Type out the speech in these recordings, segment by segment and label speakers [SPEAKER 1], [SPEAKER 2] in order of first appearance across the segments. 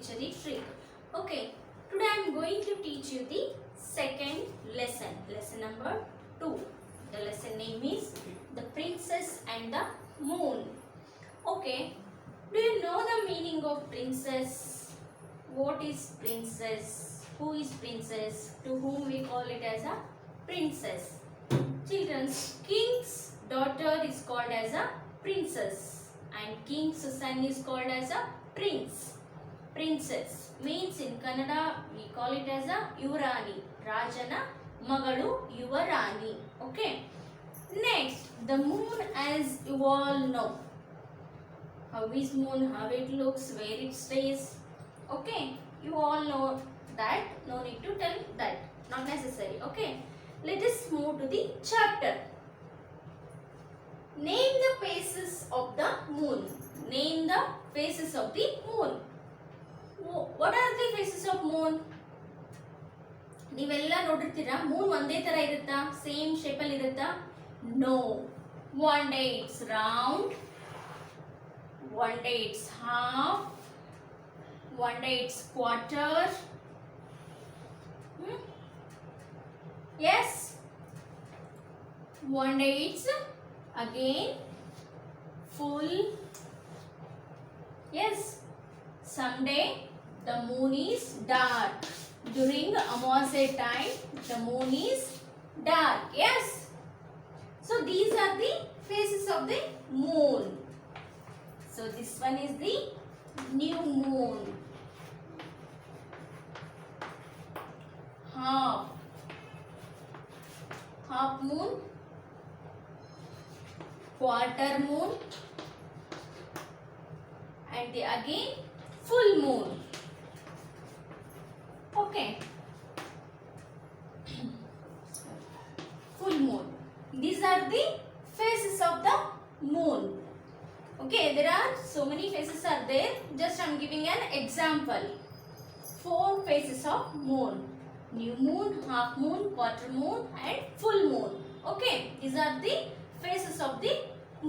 [SPEAKER 1] picture the trick. Okay, today I am going to teach you the second lesson, lesson number 2. The lesson name is The Princess and the Moon. Okay, do you know the meaning of princess? What is princess? Who is princess? To whom we call it as a princess? Children's king's daughter is called as a princess and king's son is called as a prince. Princess means in Kannada we call it as a Yuvarani. Rajana Magalu Yuvarani. Okay. Next, the moon, as you all know. How is moon? How it looks? Where it stays? Okay. You all know that. No need to tell that. Not necessary. Okay. Let us move to the chapter. Name the phases of the moon. Name the phases of the moon. What are the phases of moon? ನೀವೆಲ್ಲ ನೋಡಿರ್ತೀರಾ Moon ಒಂದೇ ತರ ಇರುತ್ತಾ same shape ಅಲ್ಲಿ ಇರುತ್ತಾ no one day it's round, one day it's half, one day it's quarter. Yes, one day it's again full. Yes, someday the moon is dark. During Amavasya time, the moon is dark. Yes. So these are the phases of the moon. So this one is the new moon. Half moon, quarter moon, and the again full moon. Okay. Full moon. These are the phases of the moon. Okay, there are so many phases are there. Just I am giving an example. 4 phases of moon. New moon, half moon, quarter moon and full moon. Okay, these are the phases of the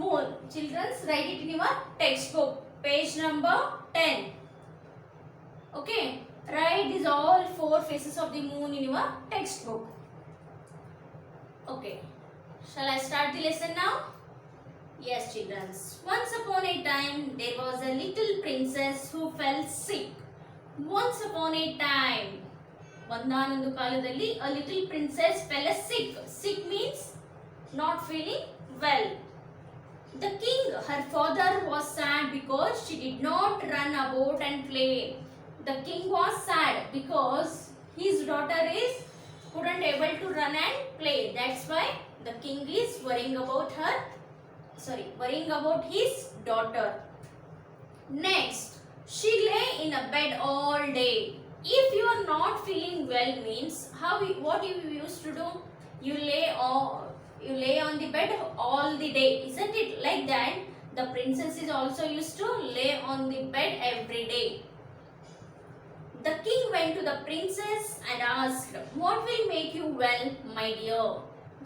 [SPEAKER 1] moon. Children, write it in your textbook. Page number 10. Okay, write these all 4 phases of the moon in your textbook. Okay, shall I start the lesson now? Yes, children. Once upon a time, there was a little princess who fell sick. Once upon a time, ಒಂದಾನೊಂದು ಕಾಲದಲ್ಲಿ a little princess fell sick. Sick means not feeling well. The king, her father, was sad because she did not run about and play. The king was sad because his daughter couldn't able to run and play. That's why the king is worrying about his daughter. Next, she lay in a bed all day. If you are not feeling well means what you used to do? You lay on the bed all the day, isn't it? Like that, the princess is also used to lay on the bed every day. The king went to the princess and asked, "What will make you well, my dear?"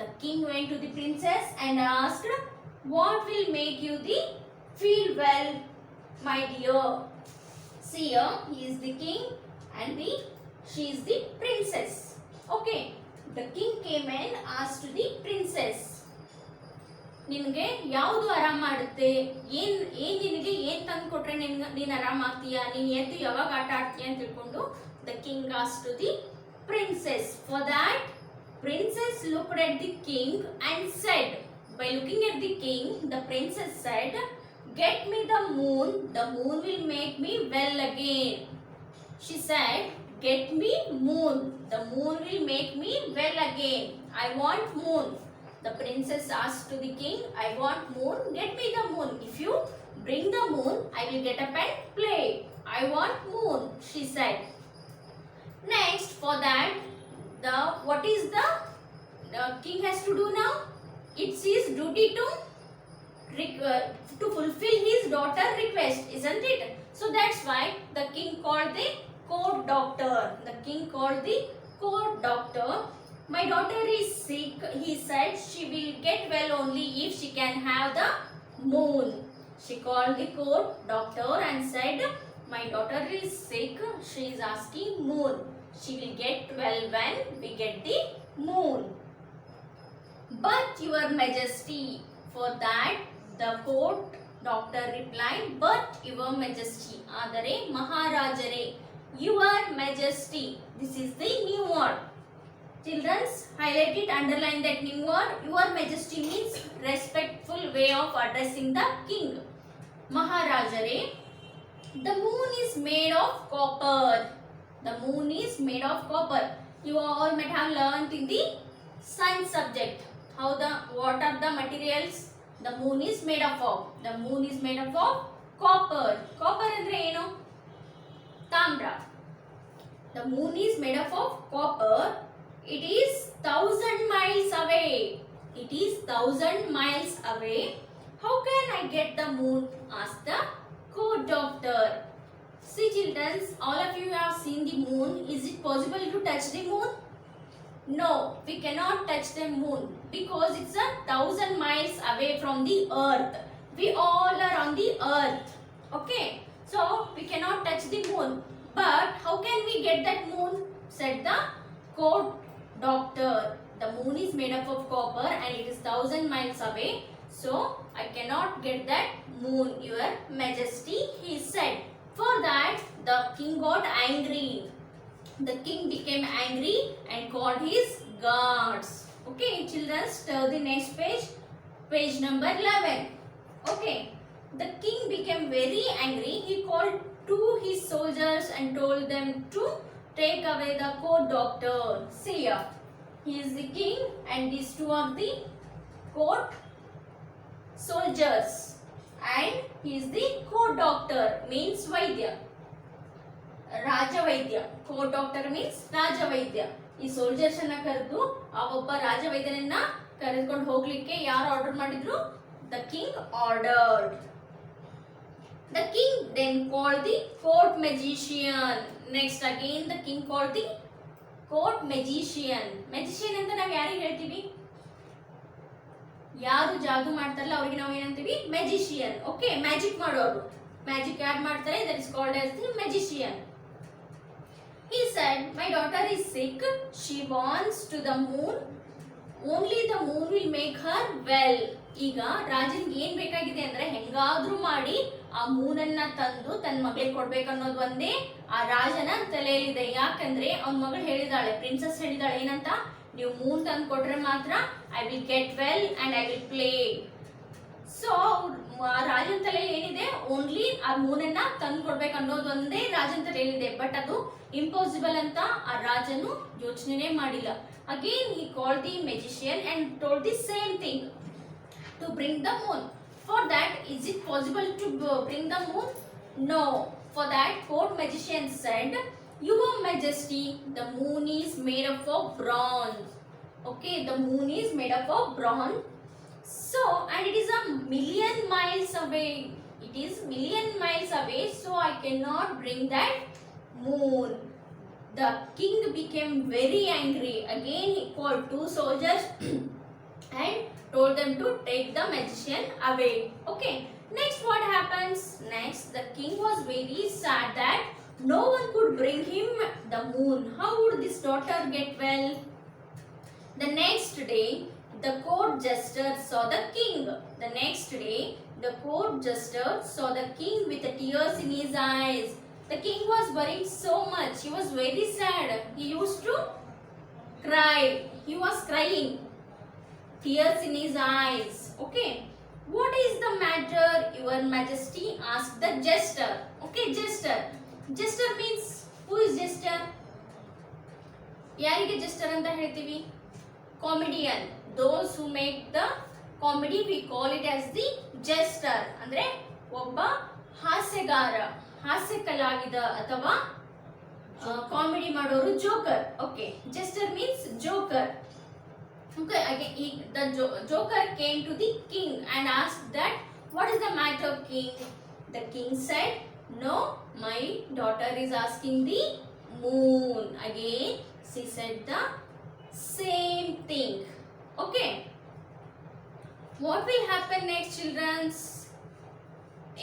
[SPEAKER 1] The king went to the princess and asked, "What will make you feel well, my dear?" See here, he is the king and she is the princess. Okay, the king came and asked the princess, ನಿನಗೆ ಯಾವುದು ಆರಾಮ ಮಾಡುತ್ತೆ, ನಿನಗೆ ಏನು ತಂದು ಕೊಟ್ರೆ ನೀನು ಆರಾಮ ಆಗ್ತೀಯಾ, ನೀನು ಎದ್ದು ಯಾವಾಗ ಆಟ ಆಡ್ತೀಯ ಅಂತ ತಿಳ್ಕೊಂಡು the king asked to the princess. For that, princess looked at the king and said, by looking at the king, the princess said, "Get me the moon will make me well again." She said, "Get me moon, the moon will make me well again. I want moon." The princess asked to the king, "I want moon, get me the moon. If you bring the moon, I will get up and play. I want moon," she said. Next, for that, what is the king has to do now? It's his duty to fulfill his daughter's request, isn't it? So that's why the king called the court doctor. The king called the court doctor. "My daughter is sick," he said. "She will get well only if she can have the moon." She called the court doctor and said, My daughter is sick. She is asking moon. She will get well when we get the moon. But your majesty. For that the court doctor replied, but your majesty. ಆದರೆ ಮಹಾರಾಜರೇ, your majesty. This is the new word. Children's, highlight it, underline that new word. Your majesty means respectful way of addressing the king. Maharajare, the moon is made of copper. The moon is made of copper. You all might have learned in the science subject what are the materials the moon is made up of. The moon is made up of copper. Copper andre eno? Tambra. The moon is made up of copper. It is 1,000 miles away. It is 1,000 miles away. How can I get the moon? Asked the court doctor. See children, all of you have seen the moon. Is it possible to touch the moon? No, we cannot touch the moon because it's 1,000 miles away from the earth. We all are on the earth. Okay, so we cannot touch the moon. But how can we get that moon? Said the court doctor. The moon is made up of copper and it is 1,000 miles away. So I cannot get that moon, your majesty, he said. For that the king got angry. The king became angry and called his guards. Okay, children, turn the next page. Page number 11. Okay, the king became very angry. He called to his soldiers and told them to take away the court doctor. See here, he is the king and these two are the court soldiers. And he is the court doctor, means Vaidya. ರಾಜವೈದ್ಯ. Court doctor means ರಾಜವೈದ್ಯ. ಈ soldiers ಅನ್ನ ಕರೆದು ಆ ಒಬ್ಬ ರಾಜವೈದ್ಯನನ್ನ ಕರೆದುಕೊಂಡು ಹೋಗ್ಲಿಕ್ಕೆ ಯಾರು ಆರ್ಡರ್ ಮಾಡಿದ್ರು? The king ordered. The king then called the court magician. Next again the king called the court magician. Magician ಅಂತ ನಾವು ಯಾರಿಗೆ ಹೇಳ್ತೀವಿ? ಯಾರು ಜಾದೂ ಮಾಡ್ತಾರಲ್ಲ ಅವರಿಗೆ ನಾವು ಏನಂತೀವಿ? ಮ್ಯಾಜಿಷಿಯನ್. ಓಕೆ, ಮ್ಯಾಜಿಕ್ ಮಾಡೋರು. ಮ್ಯಾಜಿಕ್ ಯಾರು ಮಾಡ್ತಾರೆ? that is called as the magician. He said, my daughter is sick. She wants to the moon. Only the moon will make her well. ಈಗ ರಾಜನ್ಗೆ ಏನ್ ಬೇಕಾಗಿದೆ ಅಂದ್ರೆ ಹೆಂಗಾದ್ರೂ ಮಾಡಿ ಆ ಮೂನನ್ನ ತಂದು ತನ್ನ ಮಗಳಿಗೆ ಕೊಡ್ಬೇಕು ಅನ್ನೋದು ಒಂದೇ ಆ ರಾಜನ ತಲೆಯಲ್ಲಿದೆ. ಯಾಕಂದ್ರೆ ಅವನ ಮಗಳು ಹೇಳಿದಾಳೆ, ಪ್ರಿನ್ಸೆಸ್ ಹೇಳಿದಾಳೆ ಏನಂತ, ನೀವು ಮೂನ್ ತಂದು ಕೊಟ್ರೆ ಮಾತ್ರ I will get well and I will play. So ರಾಜನ ತಲೆಯಲ್ಲಿ ಏನಿದೆ, ಓನ್ಲಿ ಆ ಮೂನನ್ನ ತಂದು ಕೊಡ್ಬೇಕು ಅನ್ನೋದು ಒಂದೇ ರಾಜನ ತಲೆಯಲ್ಲಿದೆ. ಬಟ್ ಅದು ಇಂಪಾಸಿಬಲ್ ಅಂತ ಆ ರಾಜನು ಯೋಚನೆ ಮಾಡಿಲ್ಲ. Again he called the magician and told the same thing to bring the moon. For that, is it possible to bring the moon? No. For that, court magician said, your majesty, the moon is made up of bronze. Okay, the moon is made up of bronze. So, and it is 1,000,000 miles away. It is 1,000,000 miles away, so I cannot bring that moon. The king became very angry. Again he called two soldiers and told them to take the magician away. Okay, next what happens? Next the king was very sad that no one could bring him the moon. How would this daughter get well? The next day the court jester saw the king. The next day the court jester saw the king with the tears in his eyes. The king was worrying so much. He was very sad. He used to cry. He was crying. Tears in his eyes. Okay. What is the matter, your majesty? Asked the jester. Okay, jester. Jester means, who is jester? ಯಾರಿಗೆ gesture ಅಂತ ಹೇಳ್ತೀವಿ? Comedian. Those who make the comedy, we call it as the jester. ಅಂದ್ರೆ ಒಬ್ಬ ಹಾಸ್ಯಗಾರ, ಹಾಸ್ಯ ಕಲಾವಿದ ಅಥವಾ comedy ಮಾಡೋರು joker. Okay, gesture means joker. Okay, again the joker came to the king and asked that, what is the matter, king? The king said, no, my daughter is asking the moon. Again she said the same thing. Okay, what will happen next, children?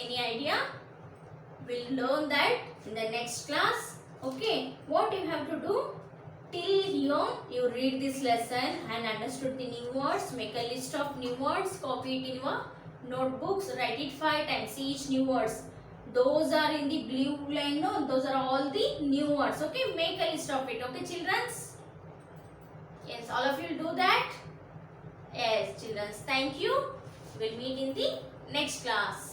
[SPEAKER 1] Any idea? We'll learn that in the next class. Okay, what you have to do? Till here you read this lesson and understood the new words. Make a list of new words, copy it in your notebooks, write it 5 times each new words. Those are in the blue line, no? Those are all the new words. Okay, make a list of it. Okay, children? Yes, all of you will do that? Yes, children. Thank you. We'll meet in the next class.